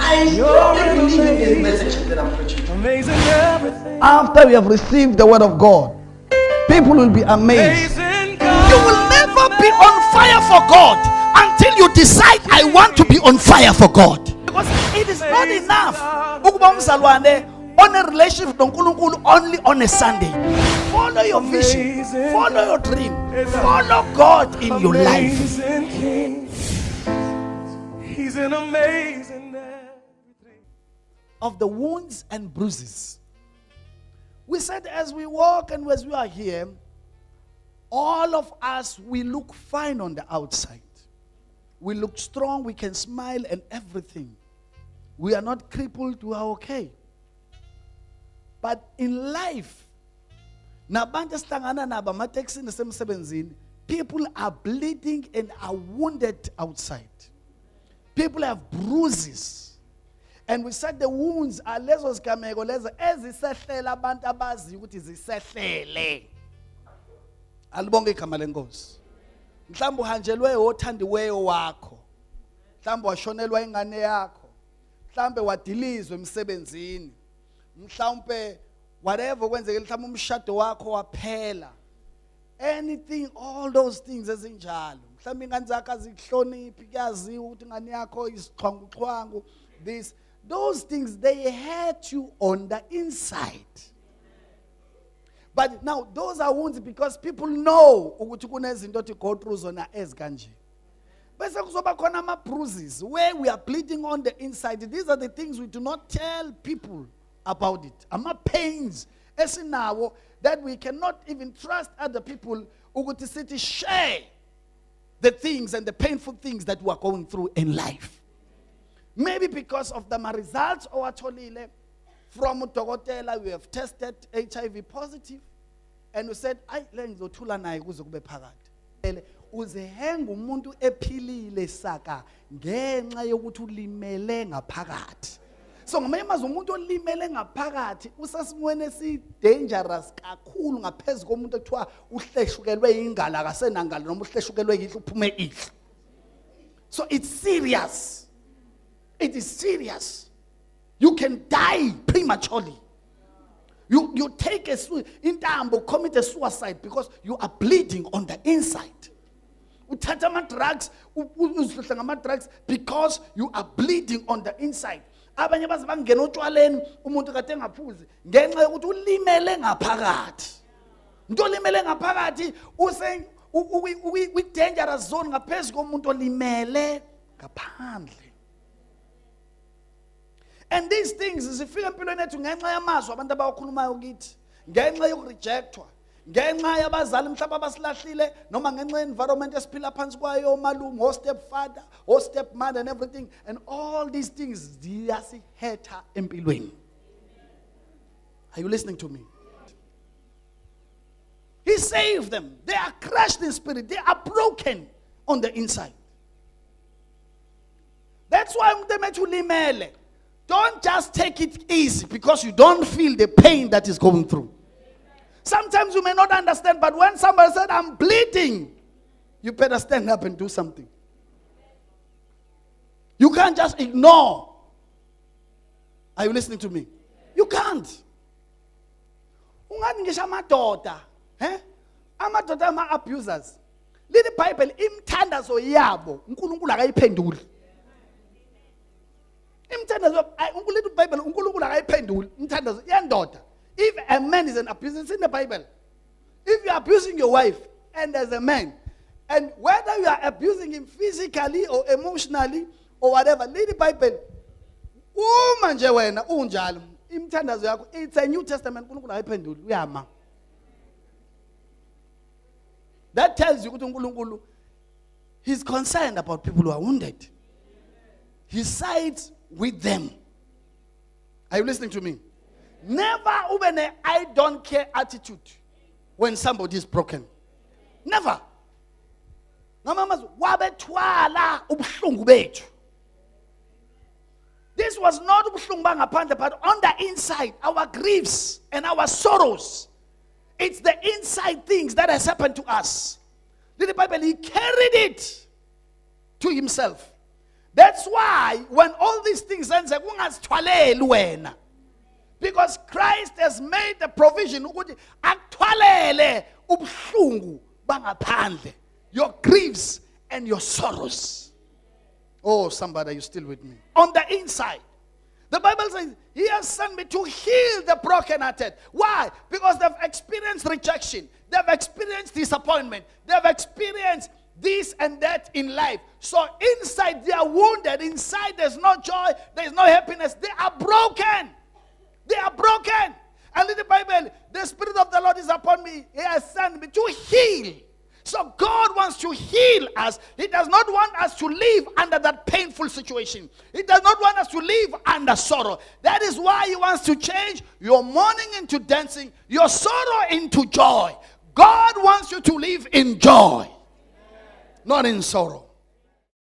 I strongly believe in this message that I'm preaching. Amazing everything. After we have received the word of God, people will be amazed. Amazing You will never be on fire for God until you decide, I want to be on fire for God. Because it is not enough ukuba umzalwane on a relationship noNkulunkulu only on a Sunday. Follow your vision, follow your dream, follow God in your life. Amazing King. He's an amazing everything. Of the wounds and bruises. We said as we walk and as we are here, all of us, we look fine on the outside. We look strong, we can smile and everything. We are not crippled, we are okay. But in life, people are bleeding and are wounded outside. People have bruises. And we said the wounds are lesos gamego lezo ezisehlela abantu abazi ukuthi zisehlele. Alibonge igama lenkosi. Mhlawumbe uhanjelwe othandiweyo wakho. Mhlawumbe washonelwa ingane yakho. Mhlawumbe wadilizwe emsebenzini. Mhlawumbe whatever kwenzeke mhlawumbe umshado wakho waphela. Anything, all those things ezinjalo. Mhlawumbe ingane zakho azihloniphi kuyaziwa ukuthi ingane yakho isixhwanguxhwangu. Those things, they hurt you on the inside. But now, those are wounds because people know ukuthi kunezinto to go through zona ezikanje. Bese kuzoba khona ama bruises where we are bleeding on the inside. These are the things we do not tell people about it. Ama pains esinawo that we cannot even trust other people ukuthi sithi share the things and the painful things that we are going through in life. Maybe because of the results or atolile from udokotela, we have tested HIV positive, and we said, "Ay, lengizothula naye kuze kube phakade." Uzehenga umuntu ephilile saka ngenxa yokuthi ulimele ngaphakathi. So ngamanye amazwi umuntu olimele ngaphakathi usasimweni esi dangerous kakhulu ngaphezulu komuntu ekuthiwa uhleshukelwe ingalo akasenangalo noma uhleshukelwe yihle uphume ihle. So it's serious. It is serious. You can die prematurely. You take commit a suicide because you are bleeding on the inside. Uthatha drugs, drugs because you are bleeding on the inside. Abanye baze bangena otshwaleni umuntu kade engaphuzi ngenxa yokuthi ulimele ngaphakathi. Into olimele ngaphakathi we dangerous zone ngaphezulu komuntu olimele ngaphandle. And these things zifika empilweni yethu ngenxa yamazwi abantu abawakhulumayo kithi, ngenxa yokurejectwa, ngenxa yabazali mhlawumbe abasilahlile noma ngenxa environment esiphila phansi kwayo, omalume, o stepfather, o stepmother and everything, and all these things ziyasihetha empilweni. Are you listening to me? He saved them. They are crushed in spirit. They are broken on the inside. That's why they met you limele. Don't just take it easy because you don't feel the pain that is going through. Sometimes you may not understand, but when somebody said, "I'm bleeding," you better stand up and do something. You can't just ignore. Are you listening to me? You can't. Ungathi ngisho amadoda, amadoda ama-abusers. Lithi iBhayibheli imthandazo yabo uNkulunkulu akayiphenduli. If a man is an abuser, it's in the Bible. If you are abusing your wife and as a man, and whether you are abusing him physically or emotionally or whatever, lead the Bible. It's a New Testament. That tells you he's concerned about people who are wounded. He sides with them. Are you listening to me? Never even a "I don't care" attitude when somebody is broken. Never. This was not but on the inside, our griefs and our sorrows. It's the inside things that has happened to us. The Bible, he carried it to himself. That's why when all these things ends, because Christ has made the provision ukuthi akuthwalele ubuhlungu bangaphandle, your griefs and your sorrows. Oh, somebody, are you still with me? On the inside. The Bible says, He has sent me to heal the brokenhearted. Why? Because they've experienced rejection. They've experienced disappointment. They've experienced this and that in life. So inside they are wounded. Inside there's no joy. There's no happiness. They are broken. They are broken. And in the Bible, the Spirit of the Lord is upon me. He has sent me to heal. So God wants to heal us. He does not want us to live under that painful situation. He does not want us to live under sorrow. That is why He wants to change your mourning into dancing, your sorrow into joy. God wants you to live in joy, not in sorrow.